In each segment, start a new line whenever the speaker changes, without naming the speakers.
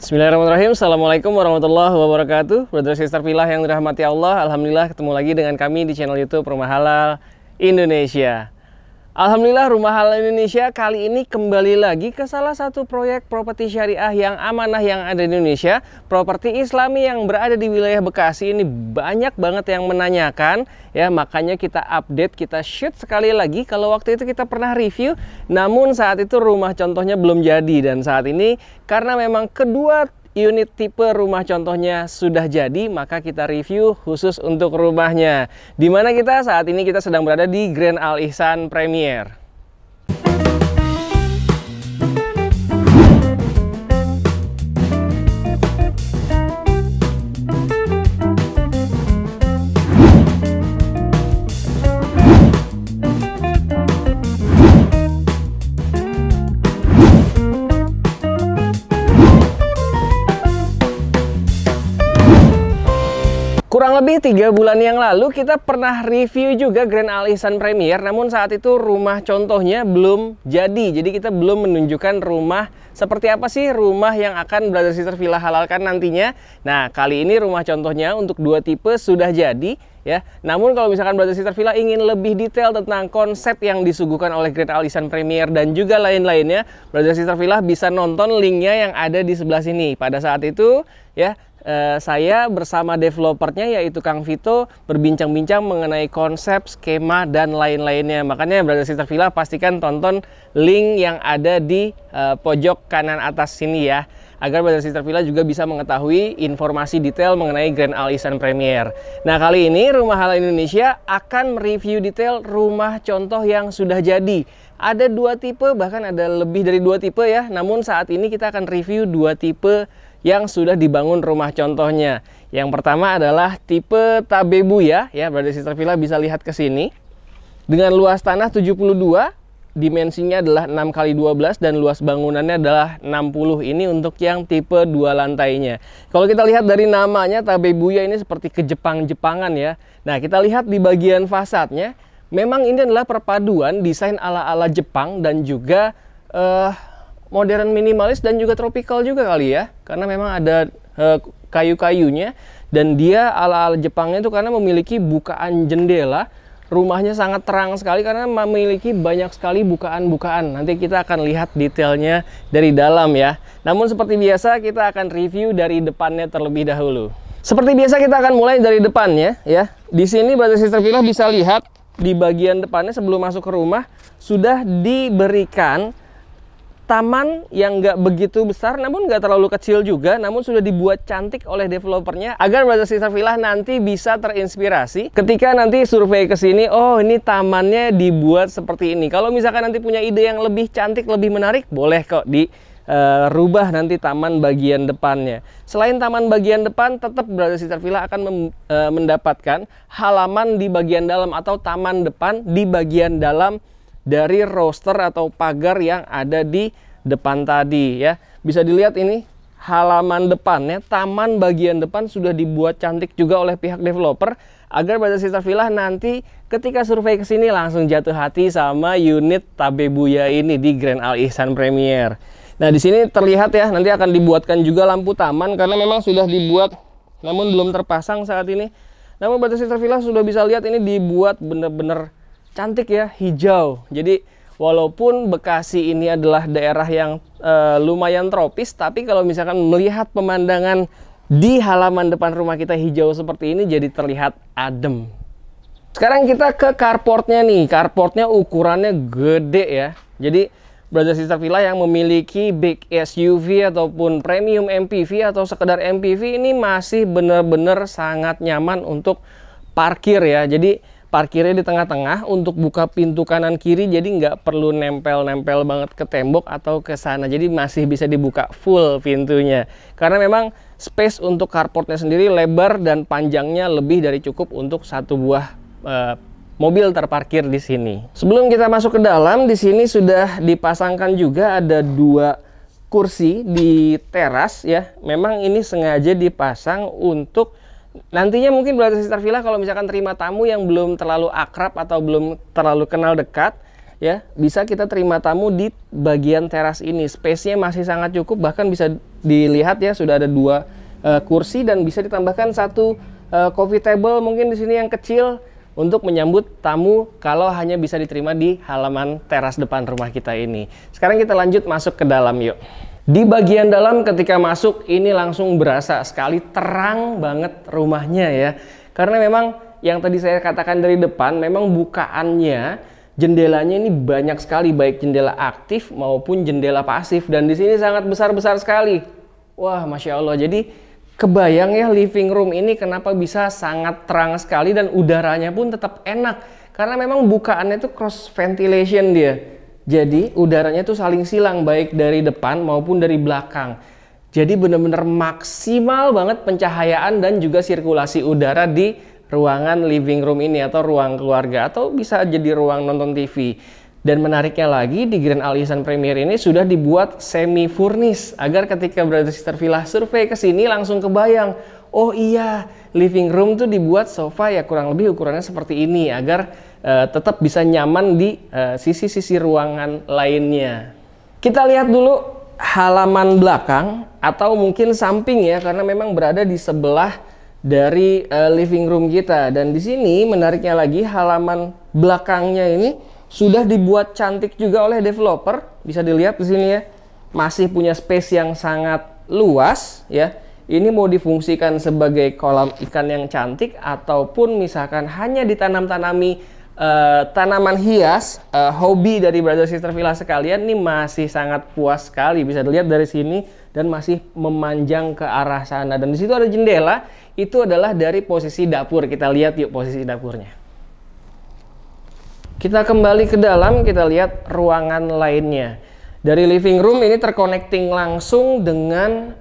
Bismillahirrahmanirrahim. Assalamualaikum warahmatullahi wabarakatuh. Brother Sister Villa yang dirahmati Allah, Alhamdulillah ketemu lagi dengan kami di channel YouTube Rumah Halal Indonesia. Alhamdulillah Rumah Halal Indonesia kali ini kembali lagi ke salah satu proyek properti syariah yang amanah yang ada di Indonesia. Properti Islami yang berada di wilayah Bekasi ini banyak banget yang menanyakan ya, makanya kita update, kita shoot sekali lagi. Kalau waktu itu kita pernah review, namun saat itu rumah contohnya belum jadi, dan saat ini karena memang kedua unit tipe rumah contohnya sudah jadi, maka kita review khusus untuk rumahnya. Dimana kita saat ini kita sedang berada di Grand Al Ihsan Premier. Kurang lebih 3 bulan yang lalu kita pernah review juga Grand Al Ihsan Premier, namun saat itu rumah contohnya belum jadi. Jadi kita belum menunjukkan rumah seperti apa sih rumah yang akan Brother Sister Villa halalkan nantinya. Nah, kali ini rumah contohnya untuk 2 tipe sudah jadi ya. Namun kalau misalkan Brother Sister Villa ingin lebih detail tentang konsep yang disuguhkan oleh Grand Al Ihsan Premier dan juga lain-lainnya, Brother Sister Villa bisa nonton linknya yang ada di sebelah sini. Pada saat itu ya, saya bersama developernya yaitu Kang Vito berbincang-bincang mengenai konsep, skema, dan lain-lainnya. Makanya Brother Sister Villa pastikan tonton link yang ada di pojok kanan atas sini ya, agar Brother Sister Villa juga bisa mengetahui informasi detail mengenai Grand Al Ihsan Premier. Nah, kali ini Rumah Halal Indonesia akan mereview detail rumah contoh yang sudah jadi. Ada 2 tipe, bahkan ada lebih dari 2 tipe ya. Namun saat ini kita akan review 2 tipe yang sudah dibangun rumah contohnya. Yang pertama adalah tipe Tabebuya ya, Brother Sister Villa bisa lihat ke sini. Dengan luas tanah 72, dimensinya adalah 6x12 dan luas bangunannya adalah 60. Ini untuk yang tipe 2 lantainya. Kalau kita lihat dari namanya Tabebuya ini seperti ke Jepang-Jepangan ya. Nah, kita lihat di bagian fasadnya, memang ini adalah perpaduan desain ala-ala Jepang dan juga modern minimalis dan juga tropical juga kali ya, karena memang ada kayu-kayunya, dan dia ala-ala Jepangnya itu karena memiliki bukaan jendela. Rumahnya sangat terang sekali karena memiliki banyak sekali bukaan-bukaan. Nanti kita akan lihat detailnya dari dalam ya. Namun seperti biasa kita akan review dari depannya terlebih dahulu. Seperti biasa kita akan mulai dari depannya ya. Di sini Brother Sister Villa bisa lihat di bagian depannya sebelum masuk ke rumah sudah diberikan taman yang nggak begitu besar, namun nggak terlalu kecil juga, namun sudah dibuat cantik oleh developernya agar Brother Sister Villa nanti bisa terinspirasi ketika nanti survei ke sini. Oh, ini tamannya dibuat seperti ini. Kalau misalkan nanti punya ide yang lebih cantik, lebih menarik, boleh kok dirubah nanti taman bagian depannya. Selain taman bagian depan, tetap Brother Sister Villa akan mendapatkan halaman di bagian dalam atau taman depan di bagian dalam dari roster atau pagar yang ada di depan tadi ya. Bisa dilihat ini halaman depannya, taman bagian depan sudah dibuat cantik juga oleh pihak developer agar Brother Sister Villa nanti ketika survei ke sini langsung jatuh hati sama unit Tabebuya ini di Grand Al Ihsan Premier. Nah, di sini terlihat ya, nanti akan dibuatkan juga lampu taman karena memang sudah dibuat namun belum terpasang saat ini. Namun Brother Sister Villa sudah bisa lihat ini dibuat bener-bener cantik ya, hijau. Jadi walaupun Bekasi ini adalah daerah yang lumayan tropis, tapi kalau misalkan melihat pemandangan di halaman depan rumah kita hijau seperti ini, jadi terlihat adem. Sekarang kita ke carportnya nih. Carportnya ukurannya gede ya. Jadi Brother Sister Villa yang memiliki big SUV ataupun premium MPV atau sekedar MPV ini masih benar-benar sangat nyaman untuk parkir ya. Jadi parkirnya di tengah-tengah, untuk buka pintu kanan kiri jadi nggak perlu nempel-nempel banget ke tembok atau ke sana, jadi masih bisa dibuka full pintunya karena memang space untuk carportnya sendiri lebar dan panjangnya lebih dari cukup untuk satu buah mobil terparkir di sini. Sebelum kita masuk ke dalam, di sini sudah dipasangkan juga ada 2 kursi di teras ya. Memang ini sengaja dipasang untuk nantinya mungkin Brother Sister Villa kalau misalkan terima tamu yang belum terlalu akrab atau belum terlalu kenal dekat, ya, bisa kita terima tamu di bagian teras ini. Space-nya masih sangat cukup, bahkan bisa dilihat ya sudah ada 2 kursi dan bisa ditambahkan 1 coffee table mungkin di sini yang kecil untuk menyambut tamu kalau hanya bisa diterima di halaman teras depan rumah kita ini. Sekarang kita lanjut masuk ke dalam yuk. Di bagian dalam ketika masuk ini langsung berasa sekali terang banget rumahnya ya. Karena memang yang tadi saya katakan dari depan memang bukaannya jendelanya ini banyak sekali, baik jendela aktif maupun jendela pasif, dan di sini sangat besar-besar sekali. Wah, Masya Allah. Jadi kebayang ya living room ini kenapa bisa sangat terang sekali dan udaranya pun tetap enak. Karena memang bukaannya itu cross ventilation dia. Jadi udaranya itu saling silang baik dari depan maupun dari belakang. Jadi benar-benar maksimal banget pencahayaan dan juga sirkulasi udara di ruangan living room ini atau ruang keluarga, atau bisa jadi ruang nonton TV. Dan menariknya lagi di Grand Al-Ihsan Premier ini sudah dibuat semi furnish agar ketika Brother Sister Villa survei ke sini langsung kebayang, oh iya, living room tuh dibuat sofa ya kurang lebih ukurannya seperti ini agar tetap bisa nyaman di sisi-sisi ruangan lainnya. Kita lihat dulu halaman belakang atau mungkin samping ya, karena memang berada di sebelah dari living room kita. Dan di sini menariknya lagi halaman belakangnya ini sudah dibuat cantik juga oleh developer. Bisa dilihat di sini ya, masih punya space yang sangat luas ya. Ini mau difungsikan sebagai kolam ikan yang cantik ataupun misalkan hanya ditanam-tanami tanaman hias, hobi dari Brother Sister Villa sekalian, ini masih sangat puas sekali. Bisa dilihat dari sini dan masih memanjang ke arah sana. Dan di situ ada jendela, itu adalah dari posisi dapur. Kita lihat yuk posisi dapurnya. Kita kembali ke dalam, kita lihat ruangan lainnya. Dari living room ini terconnecting langsung dengan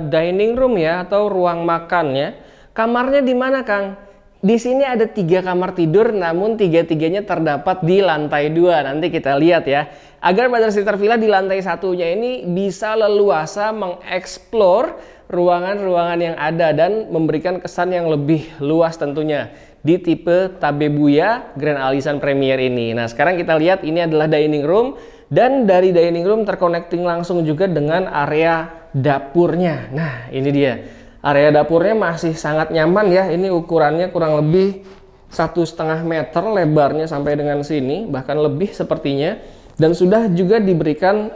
dining room ya, atau ruang makannya. Kamarnya di mana, Kang? Di sini ada 3 kamar tidur, namun 3-3-nya terdapat di lantai 2. Nanti kita lihat ya. Agar Brother Sister Villa di lantai 1-nya ini bisa leluasa mengeksplor ruangan-ruangan yang ada dan memberikan kesan yang lebih luas tentunya di tipe Tabebuya Grand Al-Ihsan Premier ini. Nah, sekarang kita lihat ini adalah dining room, dan dari dining room terconnecting langsung juga dengan area dapurnya. Nah, ini dia. Area dapurnya masih sangat nyaman ya. Ini ukurannya kurang lebih 1,5 meter lebarnya sampai dengan sini, bahkan lebih sepertinya. Dan sudah juga diberikan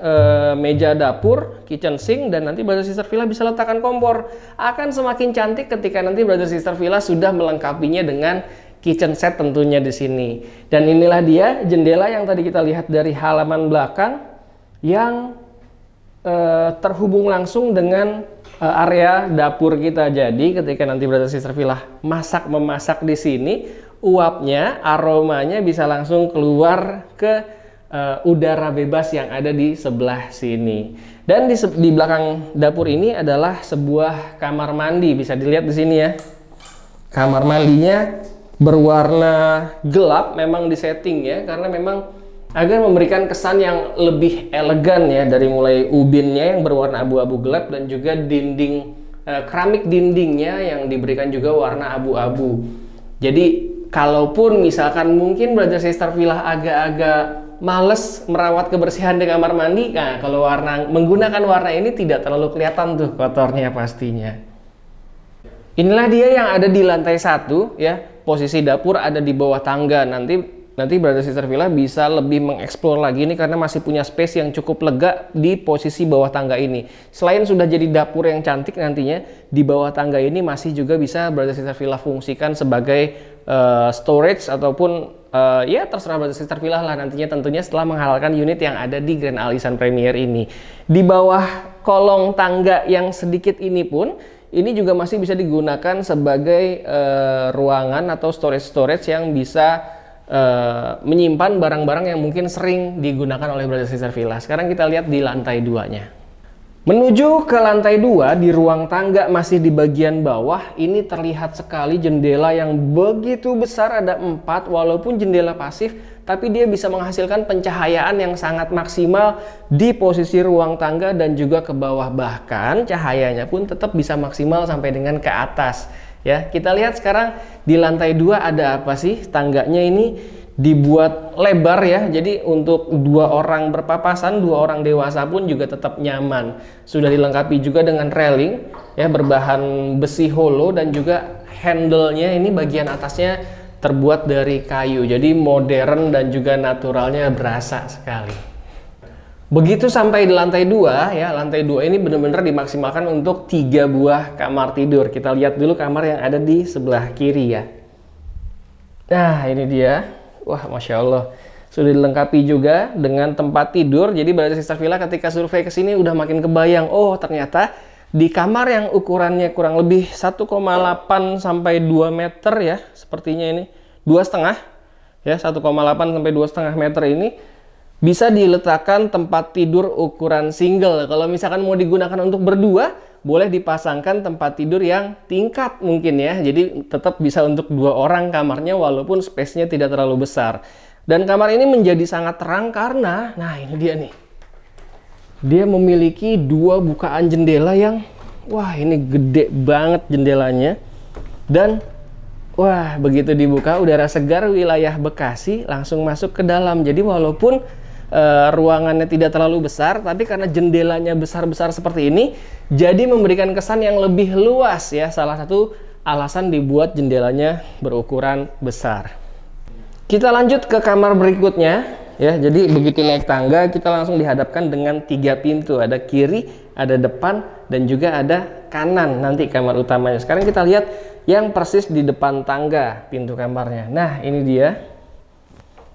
meja dapur, kitchen sink, dan nanti Brother Sister Villa bisa letakkan kompor. Akan semakin cantik ketika nanti Brother Sister Villa sudah melengkapinya dengan kitchen set tentunya di sini. Dan inilah dia jendela yang tadi kita lihat dari halaman belakang yang terhubung langsung dengan area dapur kita. Jadi ketika nanti Brother Sister Villa memasak di sini, uapnya, aromanya bisa langsung keluar ke udara bebas yang ada di sebelah sini. Dan di belakang dapur ini adalah sebuah kamar mandi. Bisa dilihat di sini ya. Kamar mandinya berwarna gelap, memang disetting ya, karena memang agar memberikan kesan yang lebih elegan ya, dari mulai ubinnya yang berwarna abu-abu gelap dan juga dinding keramik dindingnya yang diberikan juga warna abu-abu. Jadi kalaupun misalkan mungkin Brother Sister Villa agak-agak males merawat kebersihan di kamar mandi, nah kalau menggunakan warna ini tidak terlalu kelihatan tuh kotornya pastinya. Inilah dia yang ada di lantai 1 ya. Posisi dapur ada di bawah tangga. Nanti Brother Sister Villa bisa lebih mengeksplor lagi ini karena masih punya space yang cukup lega di posisi bawah tangga ini. Selain sudah jadi dapur yang cantik, nantinya di bawah tangga ini masih juga bisa Brother Sister Villa fungsikan sebagai storage ataupun ya terserah Brother Sister Villa lah nantinya, tentunya setelah menghalalkan unit yang ada di Grand Al-Ihsan Premier ini. Di bawah kolong tangga yang sedikit ini pun ini juga masih bisa digunakan sebagai ruangan atau storage yang bisa menyimpan barang-barang yang mungkin sering digunakan oleh Brother Sister Villa. Sekarang kita lihat di lantai 2-nya. Menuju ke lantai 2 di ruang tangga masih di bagian bawah, ini terlihat sekali jendela yang begitu besar, ada 4 walaupun jendela pasif, tapi dia bisa menghasilkan pencahayaan yang sangat maksimal di posisi ruang tangga dan juga ke bawah, bahkan cahayanya pun tetap bisa maksimal sampai dengan ke atas. Ya, kita lihat sekarang di lantai 2 ada apa sih? Tangganya ini dibuat lebar ya, jadi untuk 2 orang berpapasan, 2 orang dewasa pun juga tetap nyaman. Sudah dilengkapi juga dengan railing ya, berbahan besi hollow, dan juga handle-nya ini bagian atasnya terbuat dari kayu, jadi modern dan juga naturalnya berasa sekali. Begitu sampai di lantai 2 ya, lantai 2 ini benar-benar dimaksimalkan untuk 3 buah kamar tidur. Kita lihat dulu kamar yang ada di sebelah kiri ya. Nah ini dia. Wah, Masya Allah, sudah dilengkapi juga dengan tempat tidur. Jadi Brother Sister Villa ketika survei ke sini udah makin kebayang, oh ternyata di kamar yang ukurannya kurang lebih 1,8 sampai 2 meter ya, sepertinya ini 2,5 ya, 1,8 sampai 2,5 meter ini bisa diletakkan tempat tidur ukuran single. Kalau misalkan mau digunakan untuk berdua, boleh dipasangkan tempat tidur yang tingkat mungkin ya. Jadi tetap bisa untuk 2 orang kamarnya walaupun space-nya tidak terlalu besar. Dan kamar ini menjadi sangat terang karena, nah ini dia nih. Dia memiliki 2 bukaan jendela yang, wah ini gede banget jendelanya. Dan, wah begitu dibuka udara segar wilayah Bekasi langsung masuk ke dalam. Jadi walaupun ruangannya tidak terlalu besar, tapi karena jendelanya besar-besar seperti ini, jadi memberikan kesan yang lebih luas ya. Salah satu alasan dibuat jendelanya berukuran besar. Kita lanjut ke kamar berikutnya ya. Jadi begitu naik tangga kita langsung dihadapkan dengan 3 pintu. Ada kiri, ada depan, dan juga ada kanan nanti kamar utamanya. Sekarang kita lihat yang persis di depan tangga pintu kamarnya. Nah ini dia.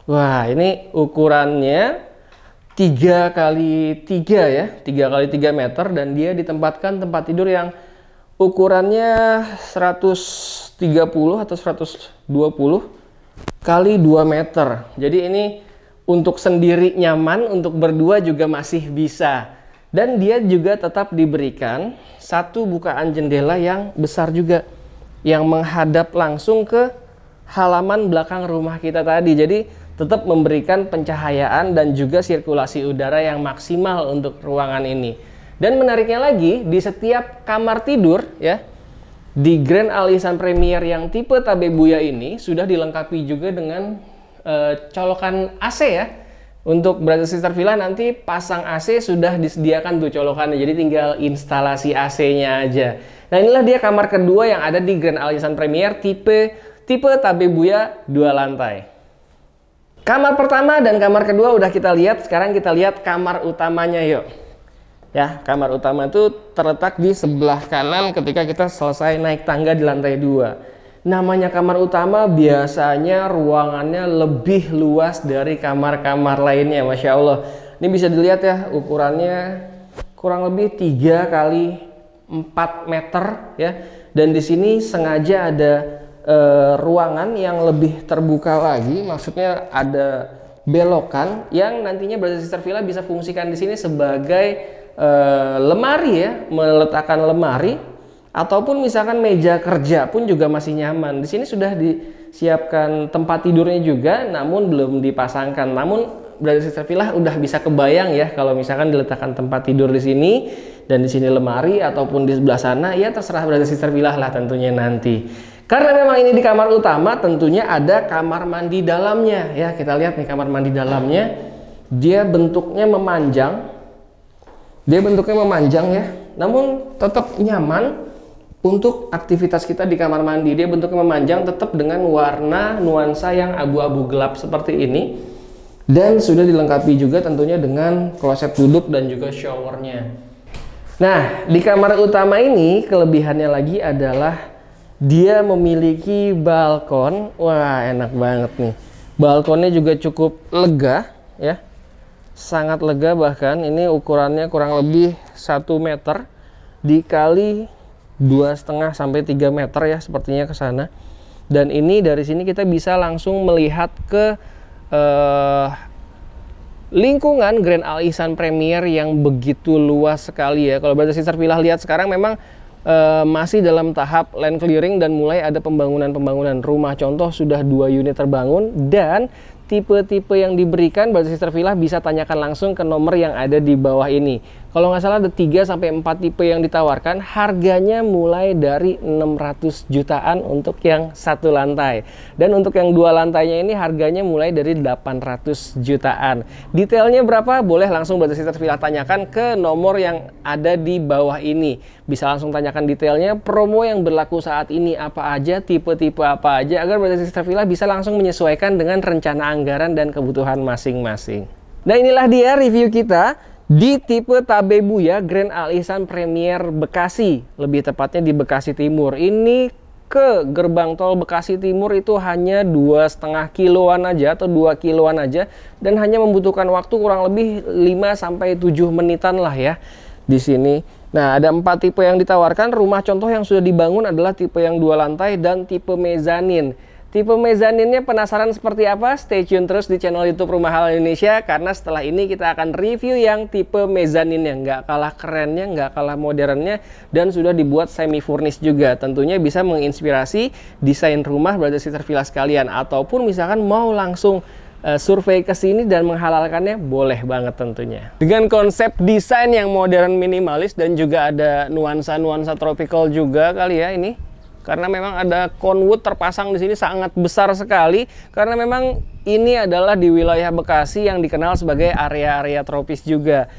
Wah, ini ukurannya 3 kali 3 ya, 3 kali 3 meter, dan dia ditempatkan tempat tidur yang ukurannya 130 atau 120 kali 2 meter. Jadi ini untuk sendiri nyaman, untuk berdua juga masih bisa. Dan dia juga tetap diberikan 1 bukaan jendela yang besar juga, yang menghadap langsung ke halaman belakang rumah kita tadi. Jadi tetap memberikan pencahayaan dan juga sirkulasi udara yang maksimal untuk ruangan ini. Dan menariknya lagi, di setiap kamar tidur ya, di Grand Alisan Premier yang tipe Tabebuya ini sudah dilengkapi juga dengan colokan AC ya. Untuk Brother Sister Villa nanti pasang AC sudah disediakan tuh colokannya, jadi tinggal instalasi AC-nya aja. Nah inilah dia kamar kedua yang ada di Grand Alisan Premier tipe Tabebuya 2 lantai. Kamar pertama dan kamar kedua udah kita lihat, sekarang kita lihat kamar utamanya yuk. Ya, kamar utama itu terletak di sebelah kanan ketika kita selesai naik tangga di lantai 2. Namanya kamar utama, biasanya ruangannya lebih luas dari kamar-kamar lainnya, Masya Allah. Ini bisa dilihat ya, ukurannya kurang lebih 3 kali 4 meter ya. Dan di sini sengaja ada ruangan yang lebih terbuka lagi, maksudnya ada belokan yang nantinya Brother Sister Villa bisa fungsikan di sini sebagai lemari ya, meletakkan lemari ataupun misalkan meja kerja pun juga masih nyaman. Di sini sudah disiapkan tempat tidurnya juga, namun belum dipasangkan. Namun Brother Sister Villa udah bisa kebayang ya kalau misalkan diletakkan tempat tidur di sini dan di sini lemari ataupun di sebelah sana, ya terserah Brother Sister Villa lah tentunya nanti. Karena memang ini di kamar utama, tentunya ada kamar mandi dalamnya ya. Kita lihat nih kamar mandi dalamnya, dia bentuknya memanjang. Dia bentuknya memanjang ya, namun tetap nyaman untuk aktivitas kita di kamar mandi. Dia bentuknya memanjang tetap dengan warna nuansa yang abu-abu gelap seperti ini. Dan sudah dilengkapi juga tentunya dengan kloset duduk dan juga showernya. Nah, di kamar utama ini kelebihannya lagi adalah dia memiliki balkon. Wah, enak banget nih. Balkonnya juga cukup lega ya. Sangat lega, bahkan ini ukurannya kurang lebih 1 meter dikali 2,5 sampai 3 meter ya, sepertinya ke sana. Dan ini dari sini kita bisa langsung melihat ke lingkungan Grand Alisan Premier yang begitu luas sekali ya. Kalau Brother Sister Villa lihat sekarang memang masih dalam tahap land clearing dan mulai ada pembangunan rumah. Contoh sudah 2 unit terbangun, dan tipe-tipe yang diberikan Brother Sister Villa bisa tanyakan langsung ke nomor yang ada di bawah ini. Kalau nggak salah ada 3 sampai 4 tipe yang ditawarkan, harganya mulai dari 600 jutaan untuk yang 1 lantai. Dan untuk yang 2 lantainya ini harganya mulai dari 800 jutaan. Detailnya berapa? Boleh langsung Brother Sister Villa tanyakan ke nomor yang ada di bawah ini. Bisa langsung tanyakan detailnya, promo yang berlaku saat ini apa aja, tipe-tipe apa aja, agar Brother Sister Villa bisa langsung menyesuaikan dengan rencana anggaran dan kebutuhan masing-masing. Nah, inilah dia review kita di tipe Tabebuya Grand Al Ihsan Premier Bekasi, lebih tepatnya di Bekasi Timur. Ini ke gerbang tol Bekasi Timur itu hanya 2,5 kiloan aja atau 2 kiloan aja, dan hanya membutuhkan waktu kurang lebih 5 sampai 7 menitan lah ya di sini. Nah, ada 4 tipe yang ditawarkan. Rumah contoh yang sudah dibangun adalah tipe yang 2 lantai dan tipe mezanin. Tipe mezaninnya penasaran seperti apa? Stay tune terus di channel YouTube Rumah Halal Indonesia, karena setelah ini kita akan review yang tipe mezaninnya. Nggak kalah kerennya, nggak kalah modernnya, dan sudah dibuat semi furnish juga. Tentunya bisa menginspirasi desain rumah Brother Sister Villa sekalian, ataupun misalkan mau langsung survei ke sini dan menghalalkannya, boleh banget tentunya. Dengan konsep desain yang modern minimalis dan juga ada nuansa-nuansa tropical juga kali ya ini. Karena memang ada conwood terpasang di sini sangat besar sekali, karena memang ini adalah di wilayah Bekasi yang dikenal sebagai area-area tropis juga.